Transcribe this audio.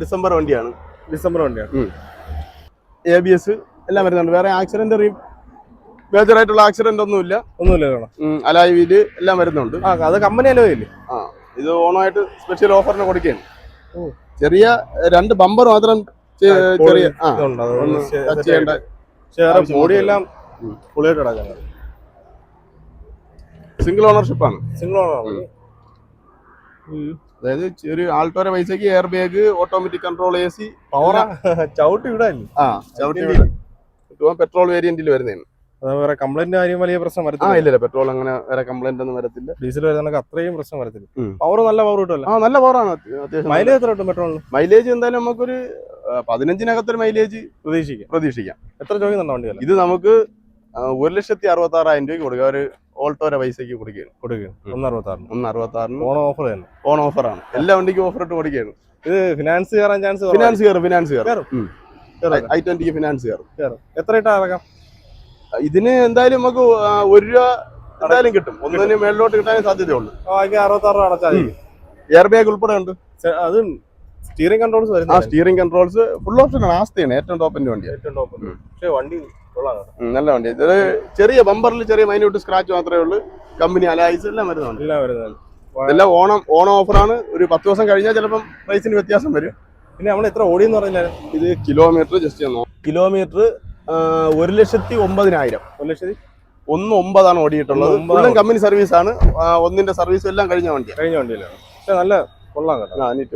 December വണ്ടിയാണ്. ABS എല്ലാം വരുന്നുണ്ട്. വേറെ ആക്സിഡന്റ് മേജർ ആയിട്ടുള്ള ആക്സിഡന്റ് ഒന്നുമില്ല. അലായ് വീല് എല്ലാം വരുന്നുണ്ട്. അത് കമ്പനി അലോയില്ലേ? ഇത് ഓണമായിട്ട് സ്പെഷ്യൽ ഓഫറിന് കൊടുക്കുകയാണ്. ചെറിയ 2 ബമ്പർ മാത്രം ചെറിയ ടച്ച് ചെയ്യേണ്ട. ബോഡിയെല്ലാം ഫുള്ളായിട്ട് കിടക്കുന്നത്. സിംഗിൾ ഓണർഷിപ്പാണ്. അതായത് ഒരു ആൾട്ടോയുടെ പൈസക്ക് air bag, automatic control, AC, ചവിട്ടി വിടാൻ പെട്രോൾ വേരിയന്റിൽ വരുന്നതാണ്. വേറെ കംപ്ലൈന്റ് കാര്യം വലിയ പ്രശ്നം വരത്തില്ല. ഇല്ല, പെട്രോൾ അങ്ങനെ വേറെ കംപ്ലൈന്റ് ഒന്നും വരത്തില്ല. ഡീസൽ വരുന്ന അത്രയും പ്രശ്നം വരത്തില്ല. പവർ നല്ല പവർ കിട്ടുമല്ലോ. നല്ല പവറാണ്. അത്യാവശ്യം മൈലേജ് എത്ര കിട്ടും പെട്രോളിന്? മൈലേജ് എന്തായാലും നമുക്കൊരു 15-നകത്തൊരു മൈലേജ് പ്രതീക്ഷിക്കാം. എത്ര ചോദിക്കുന്നുണ്ടോ വണ്ടി? ഇത് നമുക്ക് 1,66,000 രൂപയ്ക്ക് കൊടുക്കുക. ഒരു ഓൾട്ടോയുടെ പൈസക്ക് കൊടുക്കുകയാണ്. 1,66,000 ഓൺ ഓഫറാണ്. എല്ലാ വണ്ടിക്കും ഓഫർ ഇട്ട് കൊടുക്കുകയാണ്. ഇത് ഫിനാൻസ് കയറാൻ ചാൻസ്? ഫിനാൻസ് കയറും. i20 ഫിനാൻസ് കയറും. എത്ര ഇട്ടാ ഇറക്കാം? ഇതിന് എന്തായാലും നമുക്ക് 1 രൂപ എന്തായാലും കിട്ടും. 1 മേളിലോട്ട് കിട്ടാനേ സാധ്യതയുള്ളൂ. 66 അടച്ചാൽ എയർ ബാഗ് ഉൾപ്പെടെ ഉണ്ട്. അത് steering controls steering controls full ഓപ്ഷനാണ്. ആസ്തയാണ് ഏറ്റവും ടോപ്പിന്റെ വണ്ടിയാണ്. പക്ഷേ വണ്ടി നല്ല വണ്ടി. ഇത് ചെറിയ ബമ്പറിൽ ചെറിയ മൈന്യൂട്ട് സ്ക്രാച്ച് മാത്രമേ ഉള്ളൂ. കമ്പനി അലായ്സ് എല്ലാം വരുന്നുണ്ട്. ഇതെല്ലാം ഓണം ഓഫറാണ്. ഒരു 10 ദിവസം കഴിഞ്ഞാൽ ചിലപ്പം പ്രൈസിന് വ്യത്യാസം വരും. പിന്നെ നമ്മൾ എത്ര ഓടിയെന്ന് പറഞ്ഞാൽ ഇത് കിലോമീറ്റർ ജസ്റ്റ് കിലോമീറ്റർ 1,09,000. 1,09,000 ഓടിയിട്ടുള്ളത്. ഫുള്ളും കമ്പനി സർവീസ് ആണ്. 1ന്റെ സർവീസ് എല്ലാം കഴിഞ്ഞ വണ്ടിയാണ്. പക്ഷെ നല്ല കൊള്ളാം കേട്ടോ. നീറ്റ് വണ്ടി.